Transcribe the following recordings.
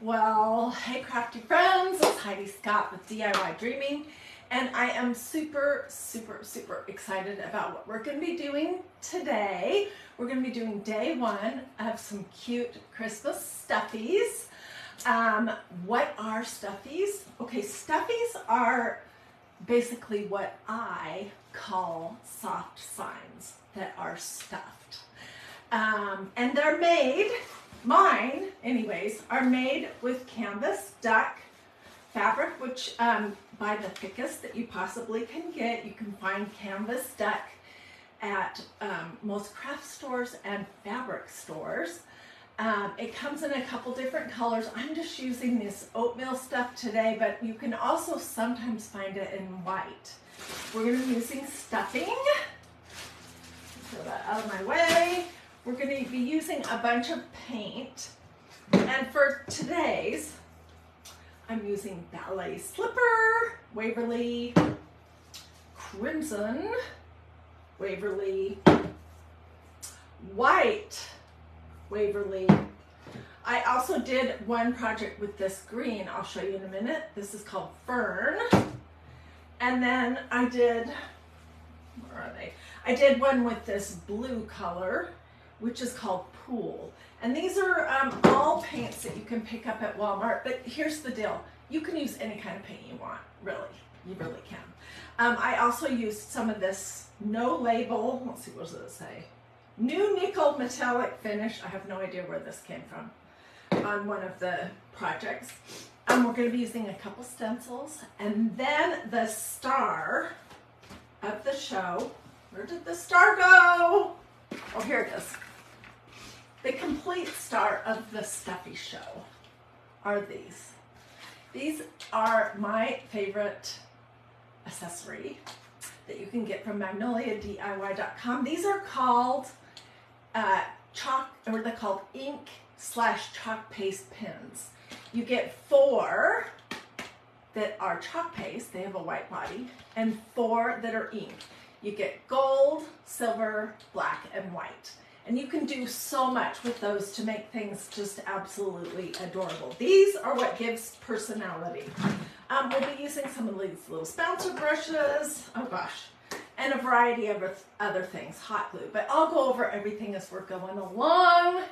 Well, hey crafty friends, it's Hiedi Scott with DiyDreaming, and I am super excited about what we're going to be doing today. We're going to be doing day one of some cute Christmas stuffies. What are stuffies? Okay, stuffies are basically what I call soft signs that are stuffed. And they're made, mine anyways, are made with canvas duck fabric, which by the thickest that you possibly can get. You can find canvas duck at most craft stores and fabric stores. It comes in a couple different colors. I'm just using this oatmeal stuff today, but you can also sometimes find it in white. We're going to be using stuffing. Throw that out of my way. We're going to be using a bunch of paint. And for today's, I'm using Ballet Slipper, Waverly, Crimson, Waverly, White, Waverly. I also did one project with this green. I'll show you in a minute. This is called Fern. And then I did, where are they? I did one with this blue color, which is called Pool. And these are all paints that you can pick up at Walmart, but here's the deal. You can use any kind of paint you want, really. You really can. I also used some of this no label, let's see, what does it say? New nickel metallic finish. I have no idea where this came from on one of the projects. We're going to be using a couple stencils, and then the star of the show. Where did the star go? Oh, here it is. The complete star of the stuffy show are these. These are my favorite accessory that you can get from MagnoliaDIY.com. These are called they're called ink/chalk paste pins. You get 4 that are chalk paste, they have a white body, and 4 that are ink. You get gold, silver, black, and white. And you can do so much with those to make things just absolutely adorable. These are what gives personality. We'll be using some of these little bouncer brushes, oh gosh, and a variety of other things, hot glue. But I'll go over everything as we're going along.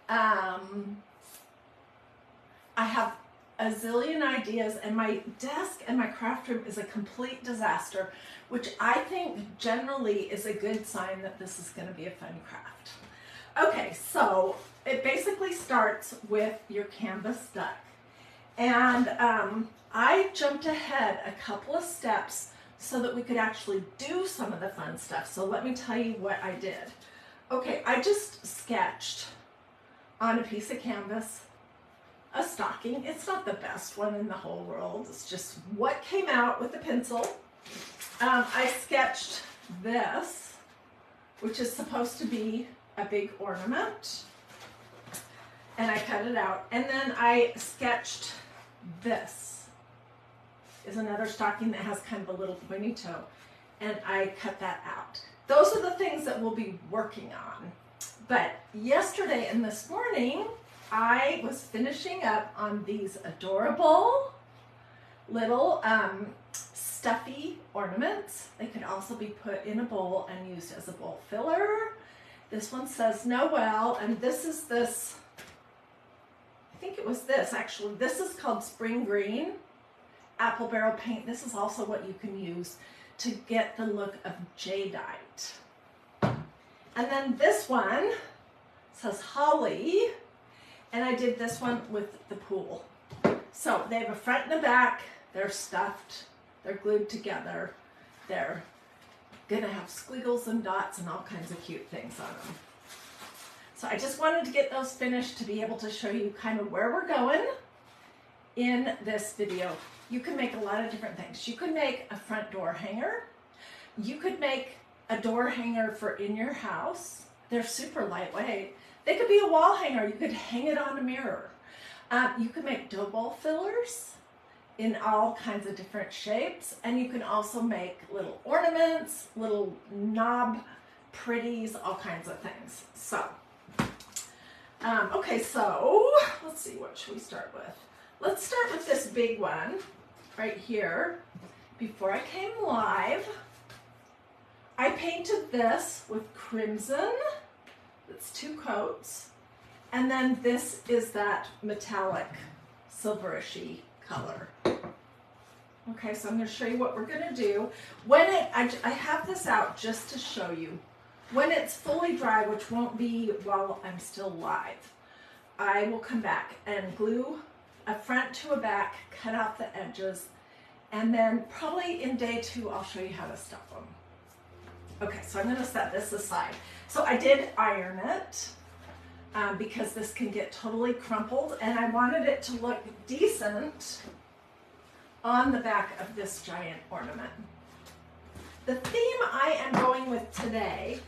I have a zillion ideas, and my desk and my craft room is a complete disaster, which I think generally is a good sign that this is going to be a fun craft. Okay, so it basically starts with your canvas duck, and I jumped ahead a couple of steps so that we could actually do some of the fun stuff. So let me tell you what I did. Okay, I just sketched on a piece of canvas a stocking. It's not the best one in the whole world. It's just what came out with the pencil. I sketched this, which is supposed to be a big ornament, and I cut it out. And then I sketched this is another stocking that has kind of a little pointy toe, and I cut that out. Those are the things that we'll be working on. But yesterday and this morning, I was finishing up on these adorable little stuffy ornaments. They could also be put in a bowl and used as a bowl filler. This one says Noel, and this is this, I think it was this actually. This is called Spring Green Apple Barrel Paint. This is also what you can use to get the look of jadeite. And then this one says Holly. And I did this one with the pool. So they have a front and a back. They're stuffed. They're glued together. They're gonna have squiggles and dots and all kinds of cute things on them. So I just wanted to get those finished to be able to show you kind of where we're going in this video. You can make a lot of different things. You could make a front door hanger. You could make a door hanger for in your house. They're super lightweight. They could be a wall hanger. You could hang it on a mirror. You could make dough ball fillers in all kinds of different shapes. And you can also make little ornaments, little knob pretties, all kinds of things. So Okay, so let's see, what should we start with? Let's start with this big one right here. Before I came live, I painted this with crimson. It's 2 coats. And then this is that metallic silverishy color. Okay, so I'm going to show you what we're going to do. When I have this out just to show you. When it's fully dry, which won't be while I'm still live, I will come back and glue a front to a back, cut out the edges, and then probably in day 2, I'll show you how to stuff them. Okay, so I'm going to set this aside. So I did iron it because this can get totally crumpled, and I wanted it to look decent on the back of this giant ornament. The theme I am going with today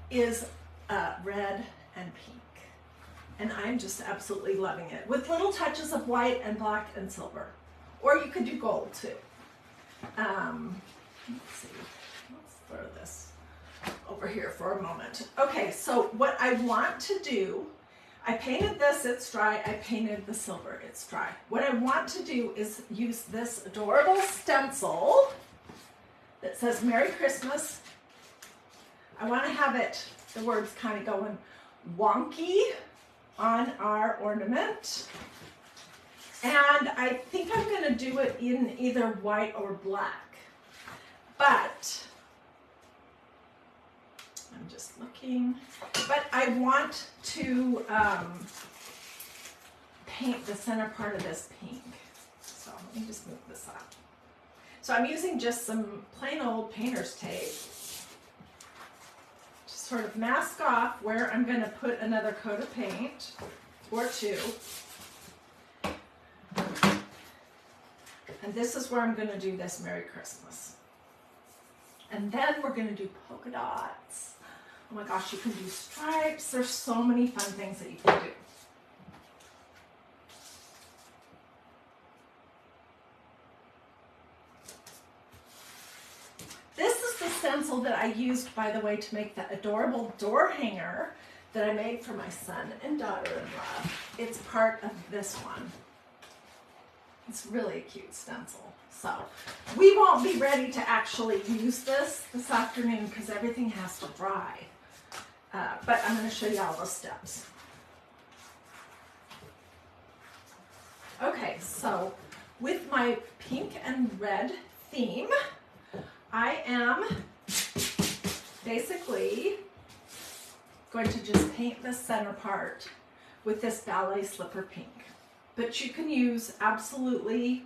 is red and pink, and I'm just absolutely loving it, with little touches of white and black and silver, or you could do gold too. Let's see, let's throw this over here for a moment. Okay, so what I want to do, I painted this, it's dry. I painted the silver, it's dry. What I want to do is use this adorable stencil that says Merry Christmas. I want to have it, the words kind of going wonky on our ornament. And I think I'm going to do it in either white or black. But I'm just looking. But I want to paint the center part of this pink. So let me just move this up. So I'm using just some plain old painter's tape to sort of mask off where I'm going to put another coat of paint or 2. And this is where I'm going to do this Merry Christmas. And then we're going to do polka dots. Oh my gosh, you can do stripes. There's so many fun things that you can do. This is the stencil that I used, by the way, to make that adorable door hanger that I made for my son and daughter-in-law. It's part of this one. It's really a cute stencil. So we won't be ready to actually use this afternoon because everything has to dry. But I'm going to show you all the steps. Okay, so with my pink and red theme, I am basically going to just paint the center part with this ballet slipper pink. But you can use absolutely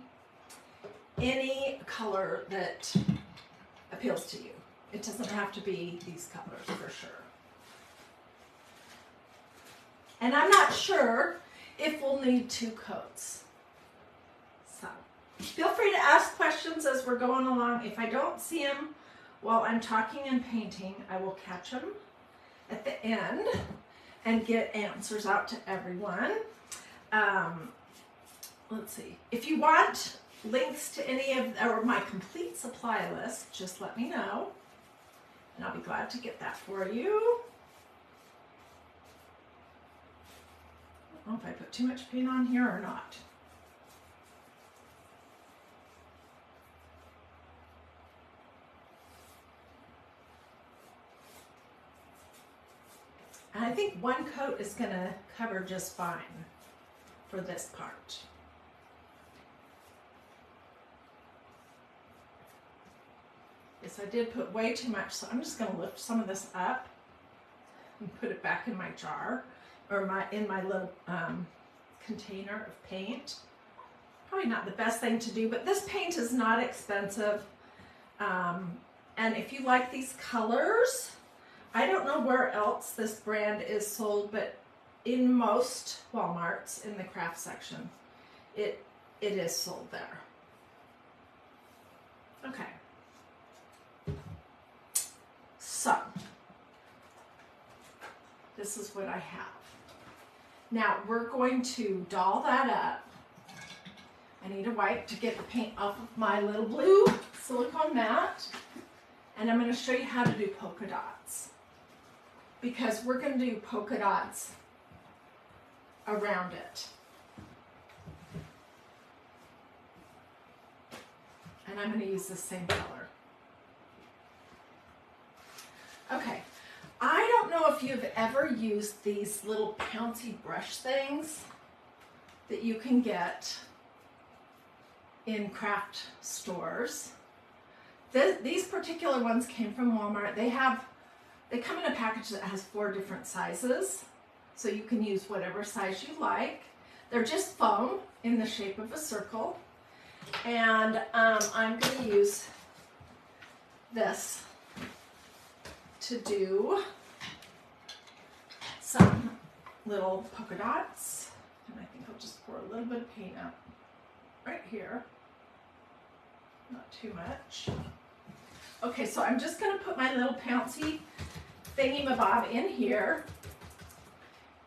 any color that appeals to you. It doesn't have to be these colors for sure. And I'm not sure if we'll need 2 coats. So feel free to ask questions as we're going along. If I don't see them while I'm talking and painting, I will catch them at the end and get answers out to everyone. Let's see. If you want links to any of or my complete supply list, just let me know, and I'll be glad to get that for you. I don't know if I put too much paint on here or not. And I think 1 coat is going to cover just fine for this part. Yes, I did put way too much, so I'm just going to lift some of this up and put it back in my jar, or in my little container of paint. Probably not the best thing to do, but this paint is not expensive. And if you like these colors, I don't know where else this brand is sold, but in most Walmarts in the craft section, it is sold there. Okay. So, this is what I have. Now, we're going to doll that up. I need a wipe to get the paint off of my little blue silicone mat. And I'm going to show you how to do polka dots. because we're going to do polka dots around it. And I'm going to use the same color. Okay, I don't know if you've ever used these little pouncy brush things that you can get in craft stores. These particular ones came from Walmart. They come in a package that has 4 different sizes, so you can use whatever size you like. They're just foam in the shape of a circle, and I'm going to use this to do some little polka dots, and I think I'll just pour a little bit of paint up right here, not too much. Okay, so I'm just going to put my little pouncy thingy-mabob in here,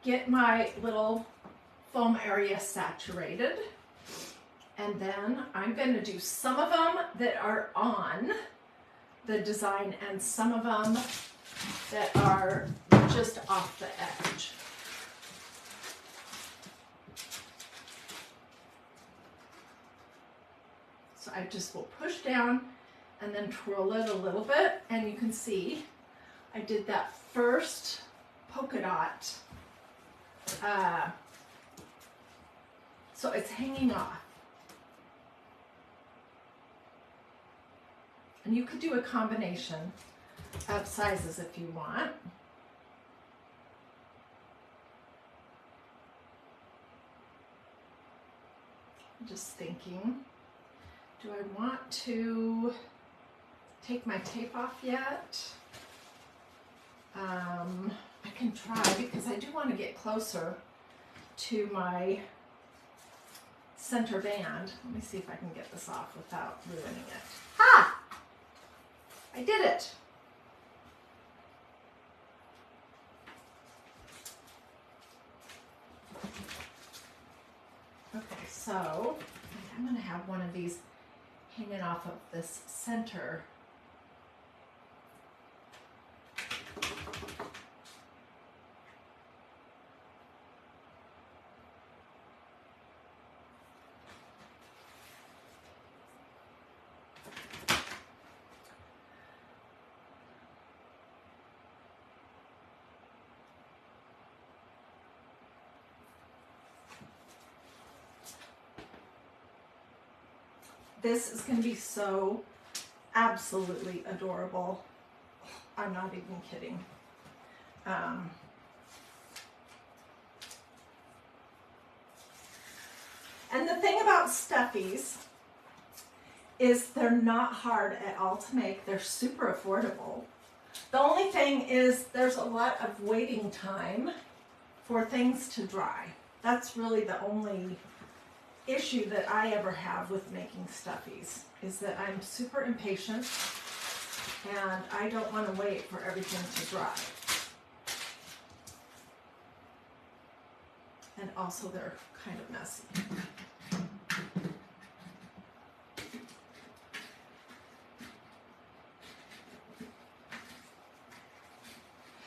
get my little foam area saturated, and then I'm going to do some of them that are on the design and some of them that are just off the edge. So I just will push down and then twirl it a little bit, and you can see I did that first polka dot. So it's hanging off. And you could do a combination of sizes if you want. I'm just thinking, do I want to take my tape off yet? I can try, because I do want to get closer to my center band. Let me see if I can get this off without ruining it. Ha! I did it. Okay, so I'm going to have one of these hanging off of this center. This is going to be so absolutely adorable. I'm not even kidding. And the thing about Stuffies is they're not hard at all to make. They're super affordable. The only thing is there's a lot of waiting time for things to dry. That's really the only issue that I ever have with making Stuffies, is that I'm super impatient and I don't want to wait for everything to dry. And also they're kind of messy.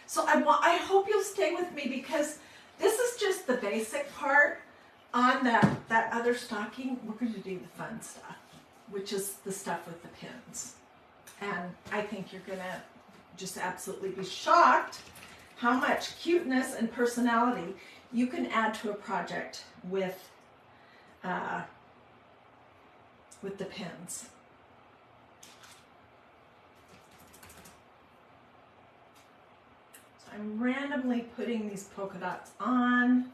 So I hope you'll stay with me, because this is just the basic part. On that other stocking, we're going to do the fun stuff, which is the stuff with the pins. And I think you're going to just absolutely be shocked how much cuteness and personality you can add to a project with the pins. So I'm randomly putting these polka dots on.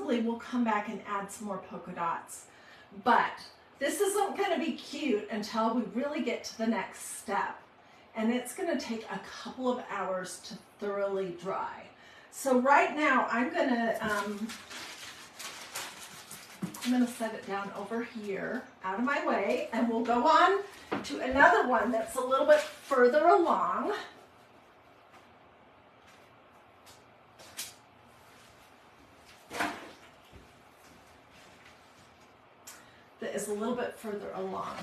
possibly we'll come back and add some more polka dots. But this isn't going to be cute until we really get to the next step. And it's going to take a couple of hours to thoroughly dry. So right now I'm going to set it down over here, out of my way, and we'll go on to another one that's a little bit further along. That is a little bit further along.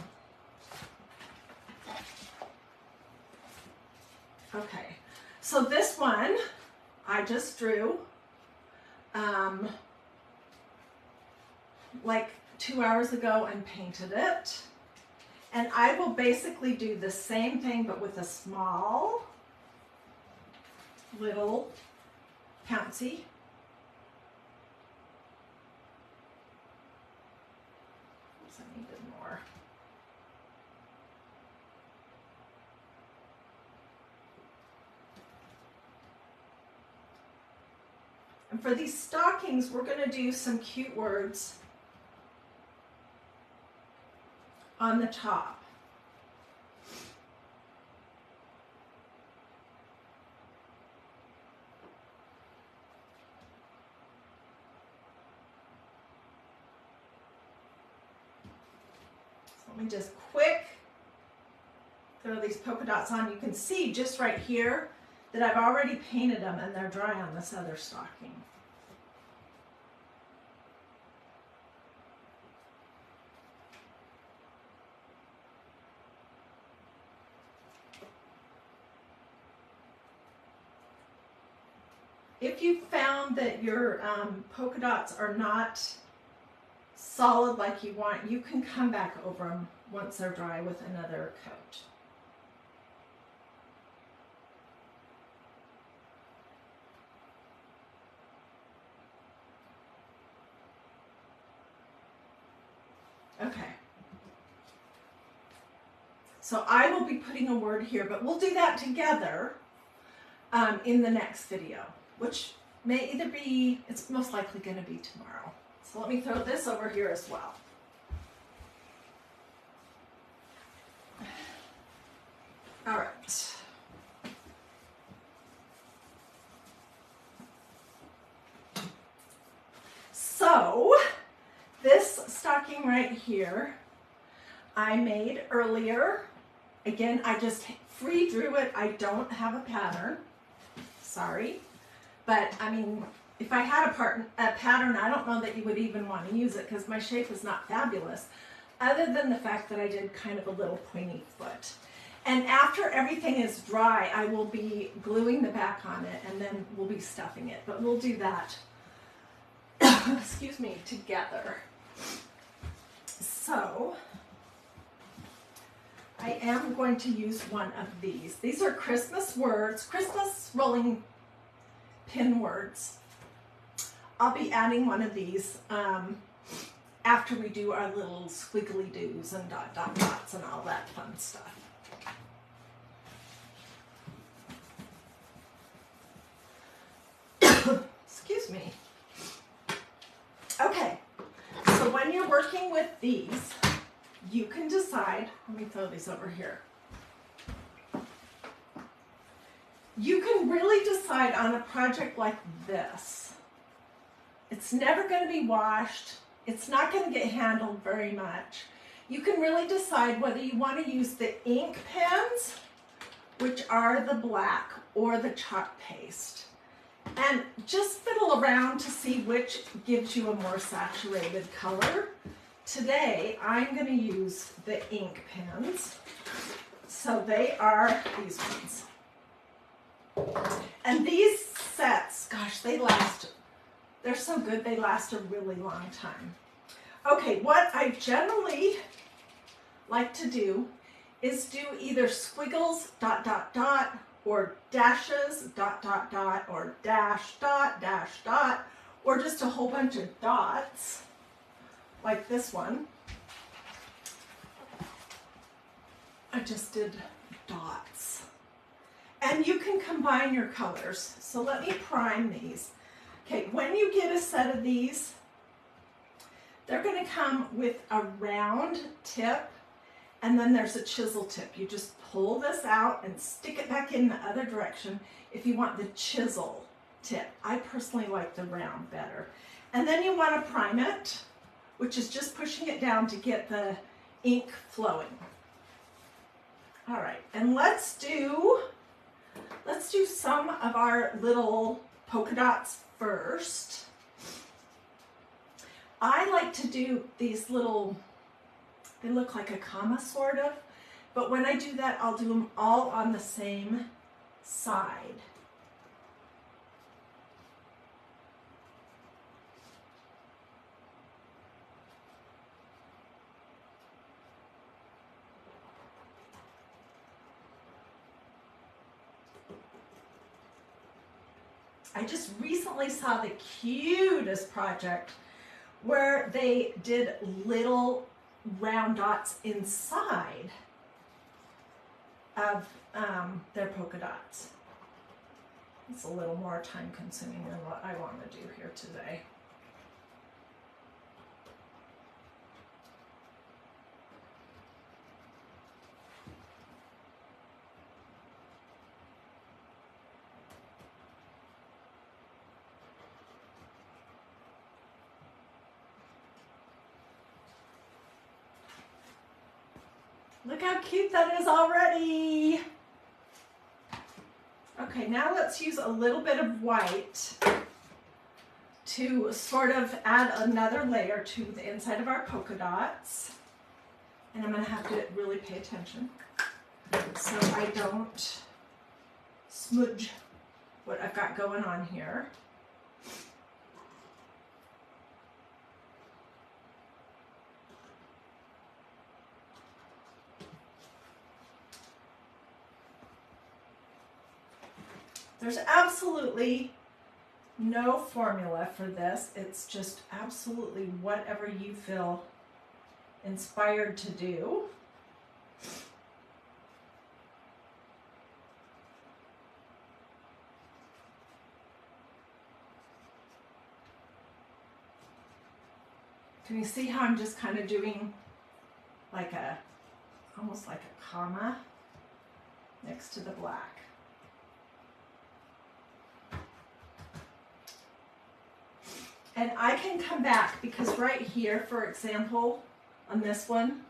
Okay, so this one I just drew like 2 hours ago and painted it. And I will basically do the same thing but with a small little pouncy. Oops, I needed more. And for these stockings, we're going to do some cute words on the top. So let me just quick throw these polka dots on. You can see just right here that I've already painted them and they're dry on this other stocking. If you found that your polka dots are not solid like you want, you can come back over them once they're dry with another coat. Okay. So I will be putting a word here, but we'll do that together in the next video, which may either be, it's most likely going to be tomorrow. So let me throw this over here as well. All right. So this stocking right here, I made earlier. Again, I just free drew it. I don't have a pattern. Sorry. But I mean, if I had a pattern, I don't know that you would even want to use it because my shape is not fabulous, other than the fact that I did kind of a little pointy foot. And after everything is dry, I will be gluing the back on it and then we'll be stuffing it. But we'll do that, excuse me, together. So I am going to use one of these. These are Christmas words, Christmas rolling pin words. I'll be adding one of these after we do our little squiggly doos and dot dot dots and all that fun stuff. Excuse me. Okay, so when you're working with these, you can decide, let me throw these over here. You can really decide on a project like this. It's never going to be washed. It's not going to get handled very much. You can really decide whether you want to use the ink pens, which are the black, or the chalk paste. And just fiddle around to see which gives you a more saturated color. Today, I'm going to use the ink pens. So they are these ones. And these sets, gosh, they last, they're so good, they last a really long time. Okay, what I generally like to do is do either squiggles, dot, dot, dot, or dashes, dot, dot, dot, or dash, dot, dash, dot, or just a whole bunch of dots, like this one. I just did dots. And you can combine your colors. So let me prime these. Okay, when you get a set of these, They're going to come with a round tip, and then there's a chisel tip. You just pull this out and stick it back in the other direction if you want the chisel tip. I personally like the round better. And then you want to prime it, which is just pushing it down to get the ink flowing. All right, and let's do some of our little polka dots first. I like to do these little, they look like a comma sort of, but when I do that, I'll do them all on the same side. I just recently saw the cutest project where they did little round dots inside of their polka dots. It's a little more time consuming than what I want to do here today. Look how cute that is already. Okay, now let's use a little bit of white to sort of add another layer to the inside of our polka dots. And I'm going to have to really pay attention so I don't smudge what I've got going on here. There's absolutely no formula for this. It's just absolutely whatever you feel inspired to do. Can you see how I'm just kind of doing like almost like a comma next to the black? And I can come back because right here, for example, on this one,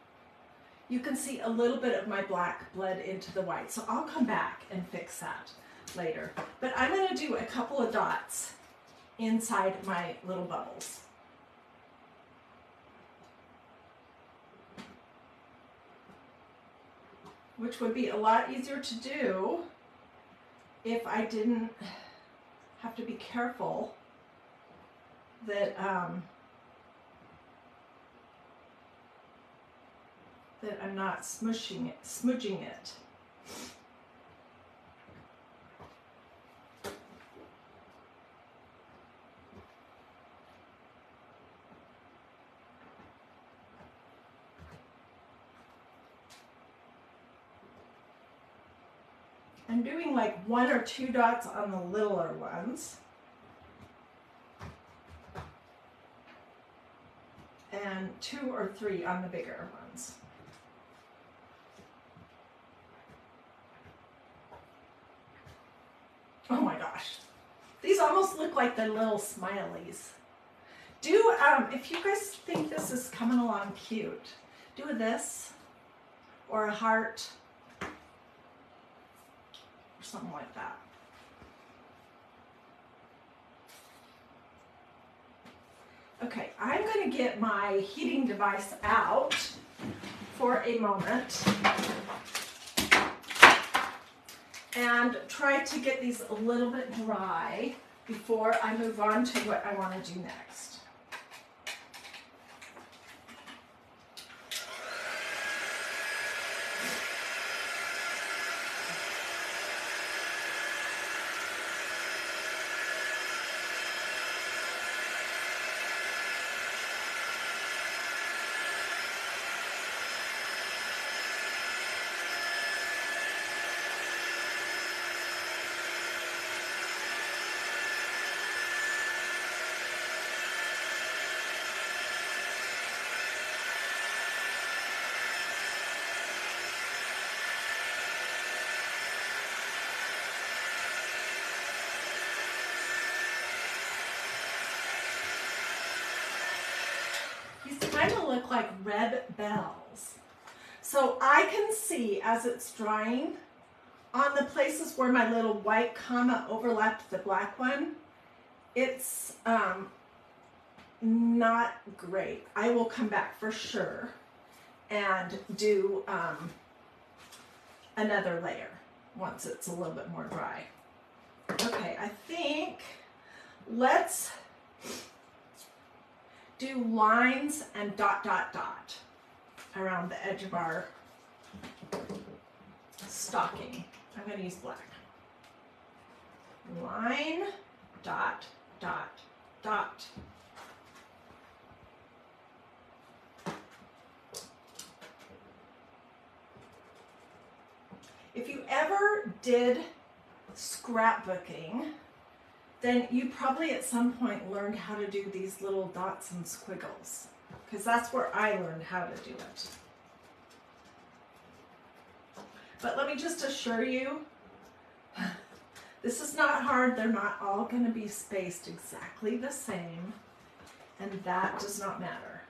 you can see a little bit of my black bled into the white. So I'll come back and fix that later. But I'm going to do a couple of dots inside my little bubbles. Which would be a lot easier to do if I didn't have to be careful that that I'm not smudging it. I'm doing like 1 or 2 dots on the littler ones. And 2 or 3 on the bigger ones. Oh my gosh. These almost look like the little smileys. Do, if you guys think this is coming along cute, do a this or a heart or something like that. Okay, I'm going to get my heating device out for a moment and try to get these a little bit dry before I move on to what I want to do next. kind of look like red bells. So I can see as it's drying on the places where my little white comma overlapped the black one, it's not great. I will come back for sure and do another layer once it's a little bit more dry. Okay, I think let's do lines and dot, dot, dot around the edge of our stocking. I'm going to use black. Line, dot, dot, dot. If you ever did scrapbooking, then you probably at some point learned how to do these little dots and squiggles, because that's where I learned how to do it. But let me just assure you, this is not hard. They're not all going to be spaced exactly the same, and that does not matter.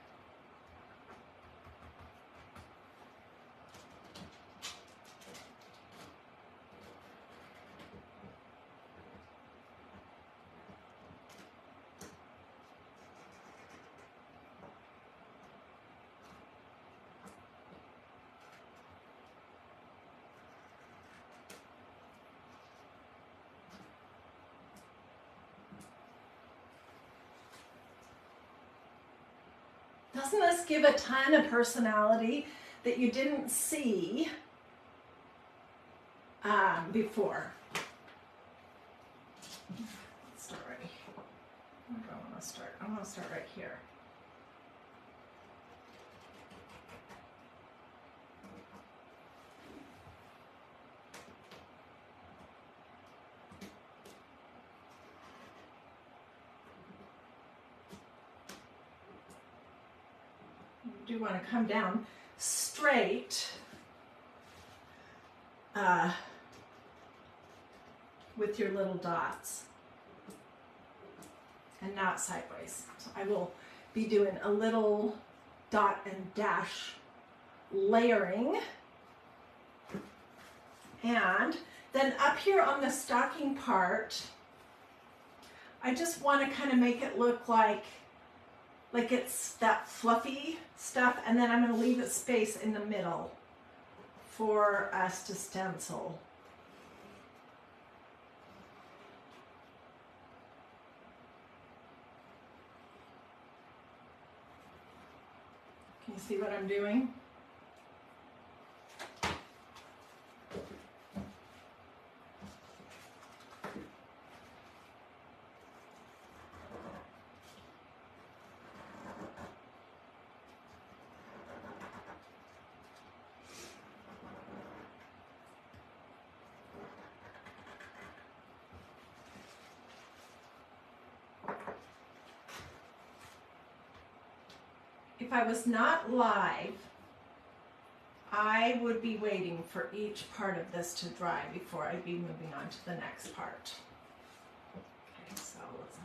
Doesn't this give a ton of personality that you didn't see before? Let's start right here. Where do I want to start? I want to start right here. You do want to come down straight with your little dots and not sideways. So I will be doing a little dot and dash layering. And then up here on the stocking part, I just want to kind of make it look like it's that fluffy stuff, and then I'm going to leave it space in the middle for us to stencil. Can you see what I'm doing? If I was not live, I would be waiting for each part of this to dry before I'd be moving on to the next part. Okay, so let's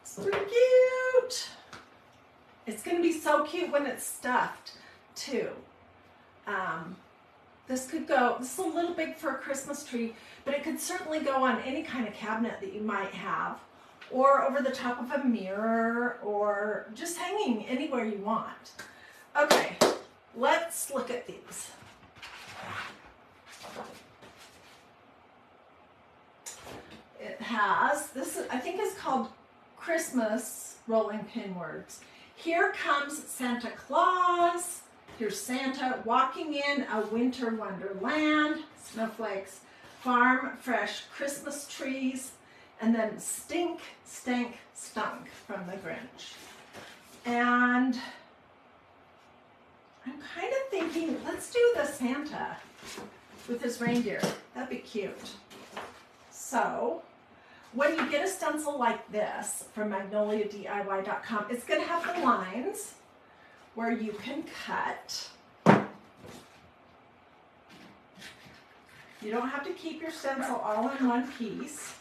so cute. It's going to be so cute when it's stuffed too. This is a little big for a Christmas tree, but it could certainly go on any kind of cabinet that you might have, or over the top of a mirror, or just hanging anywhere you want. Okay, let's look at these. It has, I think is called Christmas rolling pin words. Here comes Santa Claus. Here's Santa walking in a winter wonderland. Snowflakes, farm fresh Christmas trees, and then stink, stank, stunk from the Grinch. And I'm kind of thinking, let's do the Santa with his reindeer. That'd be cute. So when you get a stencil like this from MagnoliaDIY.com, it's going to have the lines where you can cut. You don't have to keep your stencil all in one piece.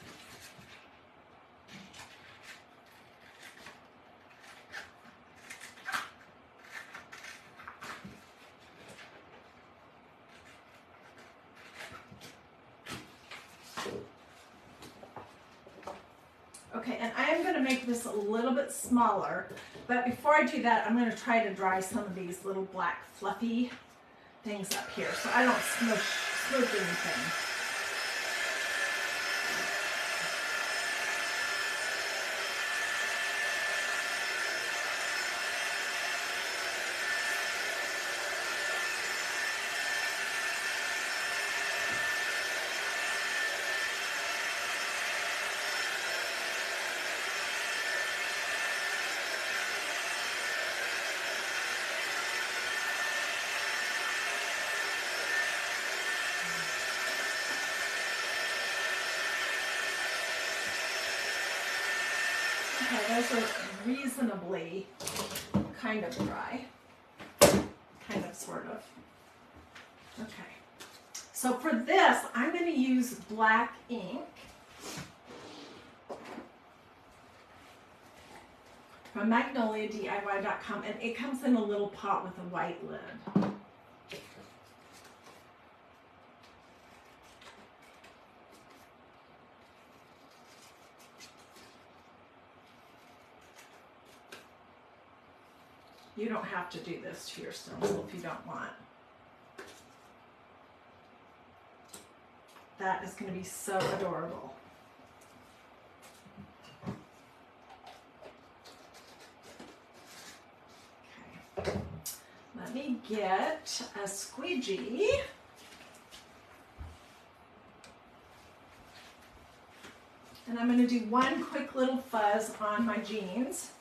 Okay, and I am going to make this a little bit smaller, but before I do that, I'm going to try to dry some of these little black fluffy things up here so I don't smooth anything. Okay, those are reasonably kind of dry. Kind of, sort of. Okay. So for this, I'm going to use black ink from MagnoliaDIY.com, and it comes in a little pot with a white lid. You don't have to do this to your stencil if you don't want. That is going to be so adorable. Okay. Let me get a squeegee. And I'm going to do one quick little fuzz on my jeans.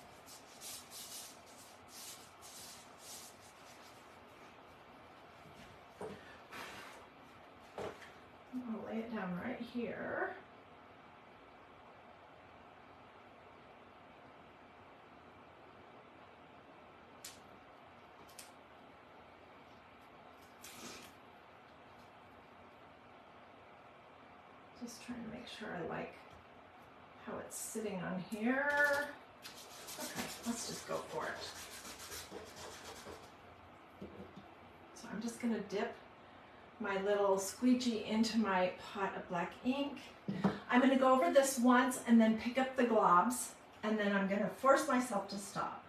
I'll lay it down right here. Just trying to make sure I like how it's sitting on here. Okay, let's just go for it. So I'm just going to dip my little squeegee into my pot of black ink. I'm going to go over this once and then pick up the globs, and then I'm going to force myself to stop.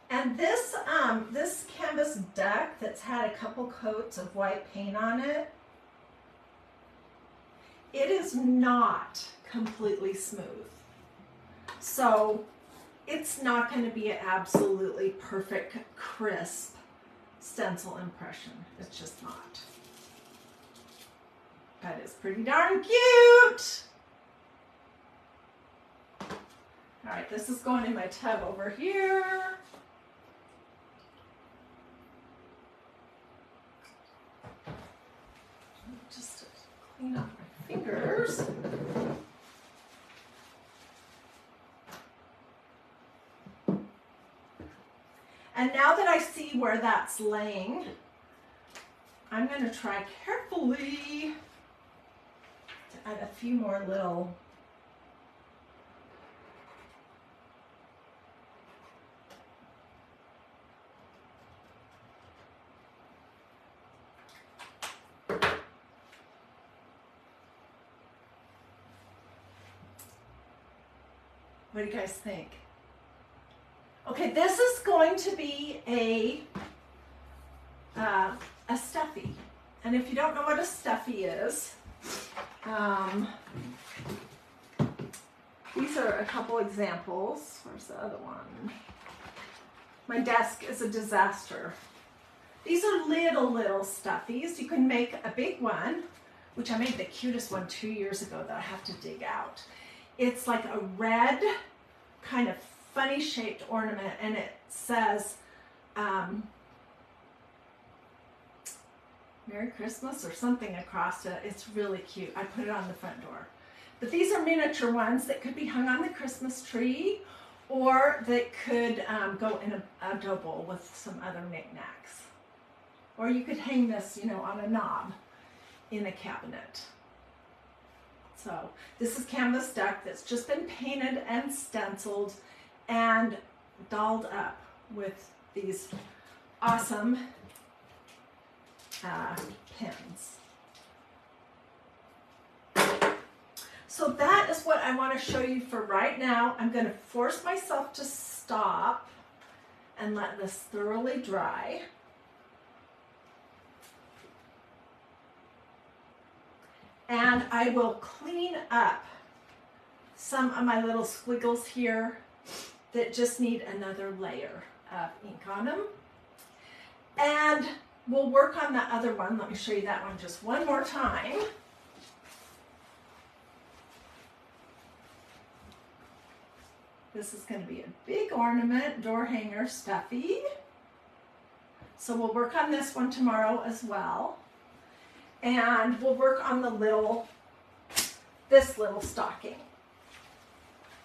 And this canvas duck that's had a couple coats of white paint on it, it is not completely smooth. So it's not going to be an absolutely perfect, crisp stencil impression. It's just not. But it's pretty darn cute. All right, this is going in my tub over here. Just to clean up my fingers. And now that I see where that's laying, I'm going to try carefully to add a few more little What do you guys think? Okay, this is going to be a stuffy. And if you don't know what a stuffy is, these are a couple examples. Where's the other one? My desk is a disaster. These are little stuffies. You can make a big one, which I made the cutest one 2 years ago that I have to dig out. It's like a red, kind of funny shaped ornament, and it says, Merry Christmas or something across it. It's really cute. I put it on the front door. But these are miniature ones that could be hung on the Christmas tree, or they could go in a dough bowl with some other knickknacks. Or you could hang this, you know, on a knob in a cabinet. So this is canvas duck that's just been painted and stenciled and dolled up with these awesome pins. So that is what I want to show you for right now. I'm going to force myself to stop and let this thoroughly dry. And I will clean up some of my little squiggles here that just need another layer of ink on them. And we'll work on the other one. Let me show you that one just one more time. This is going to be a big ornament, door hanger stuffy. So we'll work on this one tomorrow as well. And we'll work on this little stocking,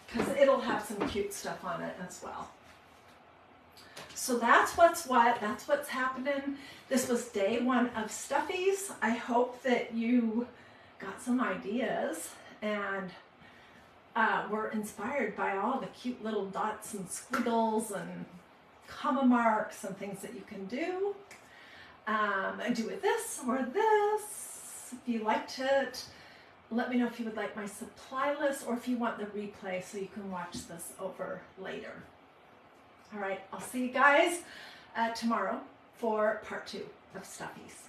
because it'll have some cute stuff on it as well. So that's what's happening. This was day one of Stuffies. I hope that you got some ideas and were inspired by all the cute little dots and squiggles and comma marks and things that you can do. I do with this or this. If you liked it, let me know if you would like my supply list or if you want the replay so you can watch this over later. All right, I'll see you guys tomorrow for part 2 of Stuffies.